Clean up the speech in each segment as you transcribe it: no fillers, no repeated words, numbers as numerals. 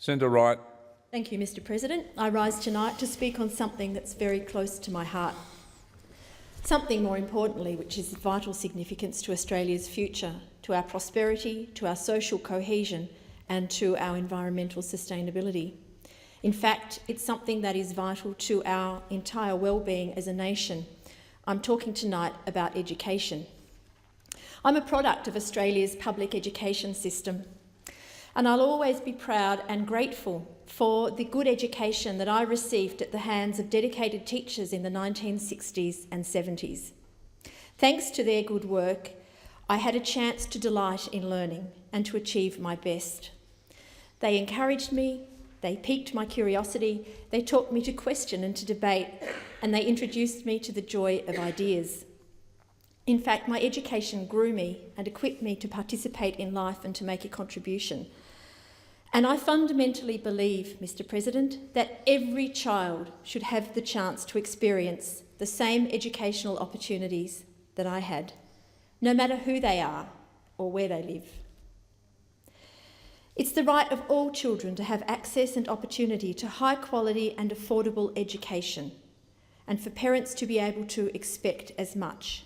Senator Wright. Thank you, Mr President. I rise tonight to speak on something that's very close to my heart. Something more importantly, which is of vital significance to Australia's future, to our prosperity, to our social cohesion and to our environmental sustainability. In fact, it's something that is vital to our entire well-being as a nation. I'm talking tonight about education. I'm a product of Australia's public education system, and I'll always be proud and grateful for the good education that I received at the hands of dedicated teachers in the 1960s and 70s. Thanks to their good work, I had a chance to delight in learning and to achieve my best. They encouraged me, they piqued my curiosity, they taught me to question and to debate, and they introduced me to the joy of ideas. In fact, my education grew me and equipped me to participate in life and to make a contribution. And I fundamentally believe, Mr President, that every child should have the chance to experience the same educational opportunities that I had, no matter who they are or where they live. It's the right of all children to have access and opportunity to high quality and affordable education, and for parents to be able to expect as much.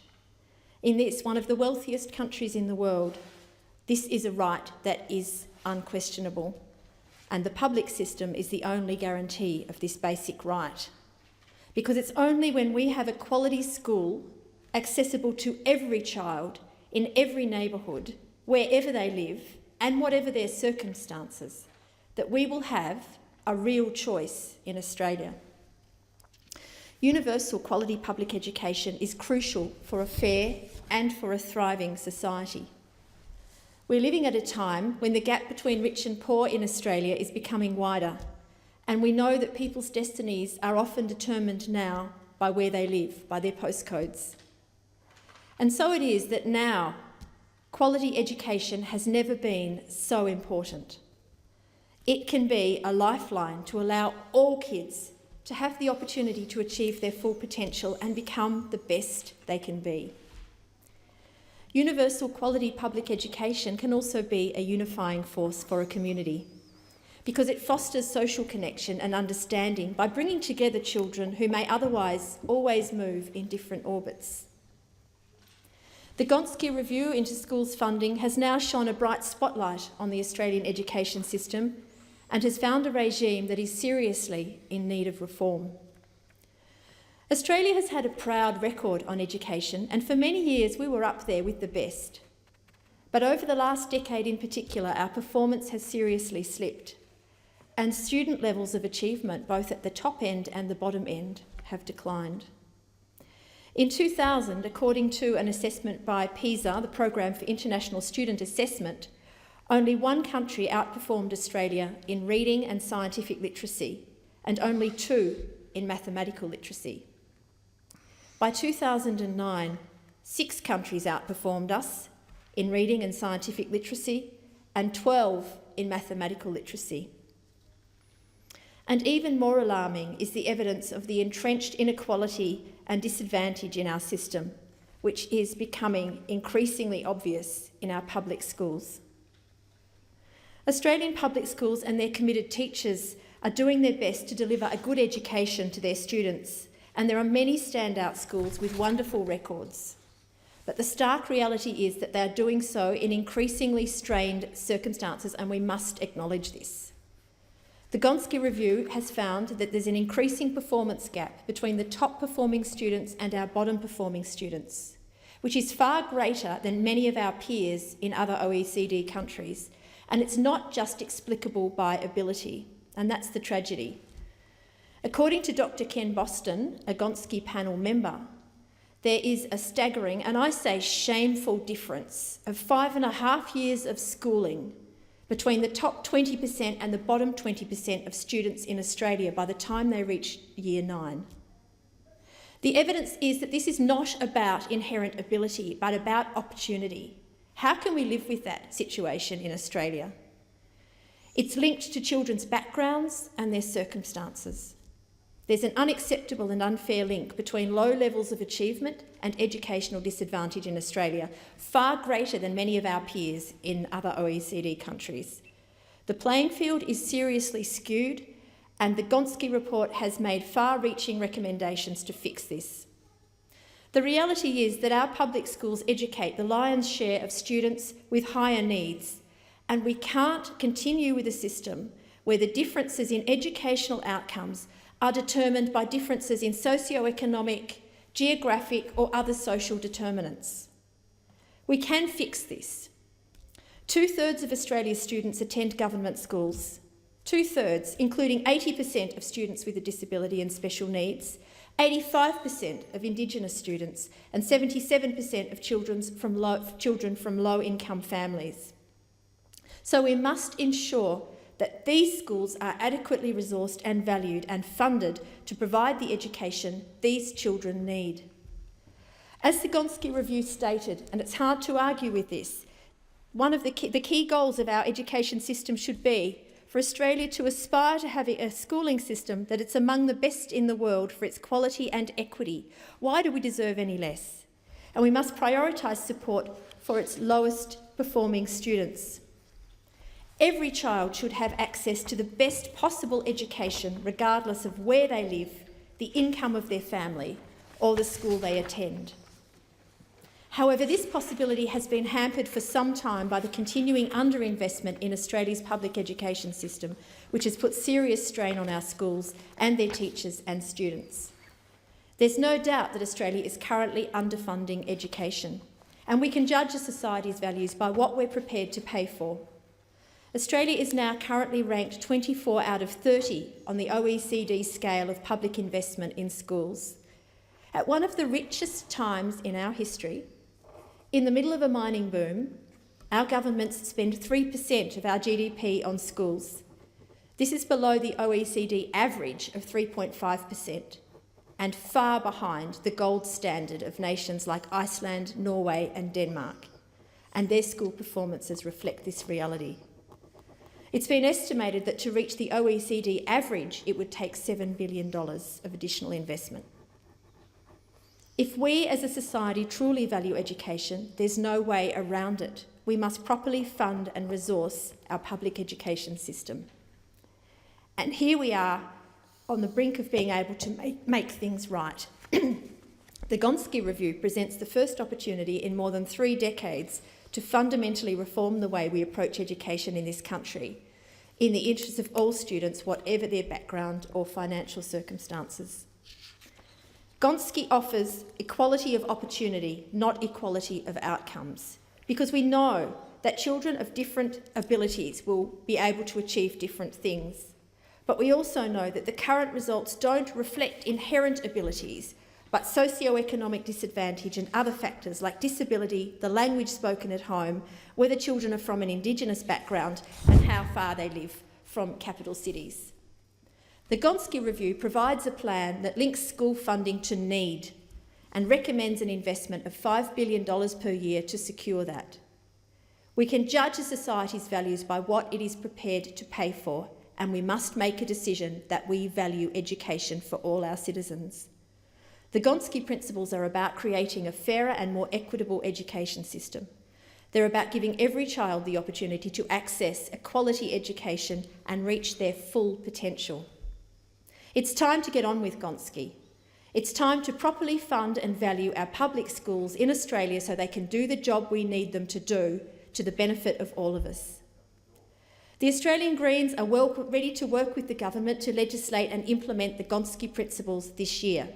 In this, one of the wealthiest countries in the world, this is a right that is unquestionable, and the public system is the only guarantee of this basic right. Because it's only when we have a quality school accessible to every child in every neighbourhood, wherever they live and whatever their circumstances, that we will have a real choice in Australia. Universal quality public education is crucial for a fair and for a thriving society. We're living at a time when the gap between rich and poor in Australia is becoming wider, and we know that people's destinies are often determined now by where they live, by their postcodes. And so it is that now quality education has never been so important. It can be a lifeline to allow all kids to have the opportunity to achieve their full potential and become the best they can be. Universal quality public education can also be a unifying force for a community because it fosters social connection and understanding by bringing together children who may otherwise always move in different orbits. The Gonski review into schools funding has now shone a bright spotlight on the Australian education system and has found a regime that is seriously in need of reform. Australia has had a proud record on education, and for many years we were up there with the best. But over the last decade in particular, our performance has seriously slipped, and student levels of achievement, both at the top end and the bottom end, have declined. In 2000, according to an assessment by PISA, the Program for International Student Assessment, only one country outperformed Australia in reading and scientific literacy, and only two in mathematical literacy. By 2009, 6 countries outperformed us in reading and scientific literacy, and 12 in mathematical literacy. And even more alarming is the evidence of the entrenched inequality and disadvantage in our system, which is becoming increasingly obvious in our public schools. Australian public schools and their committed teachers are doing their best to deliver a good education to their students, and there are many standout schools with wonderful records. But the stark reality is that they are doing so in increasingly strained circumstances, and we must acknowledge this. The Gonski Review has found that there's an increasing performance gap between the top performing students and our bottom performing students, which is far greater than many of our peers in other OECD countries. And it's not just explicable by ability, and that's the tragedy. According to Dr. Ken Boston, a Gonski panel member, there is a staggering, and I say shameful, difference of 5.5 years of schooling between the top 20% and the bottom 20% of students in Australia by the time they reach year 9. The evidence is that this is not about inherent ability, but about opportunity. How can we live with that situation in Australia? It's linked to children's backgrounds and their circumstances. There's an unacceptable and unfair link between low levels of achievement and educational disadvantage in Australia, far greater than many of our peers in other OECD countries. The playing field is seriously skewed, and the Gonski report has made far-reaching recommendations to fix this. The reality is that our public schools educate the lion's share of students with higher needs, and we can't continue with a system where the differences in educational outcomes are determined by differences in socio-economic, geographic or other social determinants. We can fix this. 2/3 of Australia's students attend government schools. 2/3, including 80% of students with a disability and special needs, 85% of Indigenous students and 77% of children from low-income families. So we must ensure that these schools are adequately resourced and valued and funded to provide the education these children need. As the Gonski Review stated, and it's hard to argue with this, one of the key goals of our education system should be for Australia to aspire to have a schooling system that it's among the best in the world for its quality and equity. Why do we deserve any less? And we must prioritise support for its lowest performing students. Every child should have access to the best possible education regardless of where they live, the income of their family or the school they attend. However, this possibility has been hampered for some time by the continuing underinvestment in Australia's public education system, which has put serious strain on our schools and their teachers and students. There's no doubt that Australia is currently underfunding education, and we can judge a society's values by what we're prepared to pay for. Australia is now currently ranked 24 out of 30 on the OECD scale of public investment in schools. At one of the richest times in our history, in the middle of a mining boom, our governments spend 3% of our GDP on schools. This is below the OECD average of 3.5% and far behind the gold standard of nations like Iceland, Norway and Denmark. And their school performances reflect this reality. It's been estimated that to reach the OECD average, it would take $7 billion of additional investment. If we as a society truly value education, there's no way around it. We must properly fund and resource our public education system. And here we are on the brink of being able to make things right. The Gonski Review presents the first opportunity in more than 3 decades to fundamentally reform the way we approach education in this country, in the interests of all students, whatever their background or financial circumstances. Gonski offers equality of opportunity, not equality of outcomes, because we know that children of different abilities will be able to achieve different things. But we also know that the current results don't reflect inherent abilities, but socio-economic disadvantage and other factors like disability, the language spoken at home, whether children are from an Indigenous background and how far they live from capital cities. The Gonski Review provides a plan that links school funding to need and recommends an investment of $5 billion per year to secure that. We can judge a society's values by what it is prepared to pay for, and we must make a decision that we value education for all our citizens. The Gonski principles are about creating a fairer and more equitable education system. They're about giving every child the opportunity to access a quality education and reach their full potential. It's time to get on with Gonski. It's time to properly fund and value our public schools in Australia so they can do the job we need them to do to the benefit of all of us. The Australian Greens are ready to work with the government to legislate and implement the Gonski principles this year.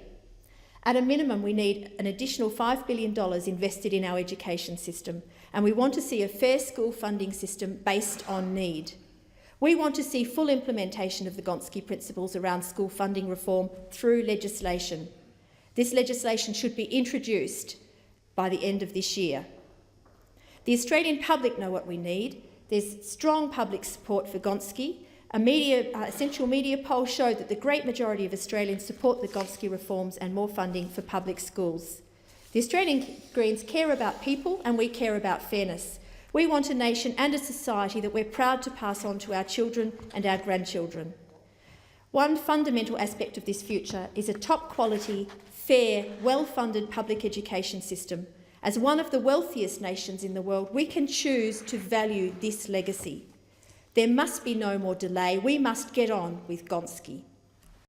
At a minimum, we need an additional $5 billion invested in our education system, and we want to see a fair school funding system based on need. We want to see full implementation of the Gonski principles around school funding reform through legislation. This legislation should be introduced by the end of this year. The Australian public know what we need. There's strong public support for Gonski. Essential media poll showed that the great majority of Australians support the Gonski reforms and more funding for public schools. The Australian Greens care about people and we care about fairness. We want a nation and a society that we're proud to pass on to our children and our grandchildren. One fundamental aspect of this future is a top-quality, fair, well-funded public education system. As one of the wealthiest nations in the world, we can choose to value this legacy. There must be no more delay. We must get on with Gonski.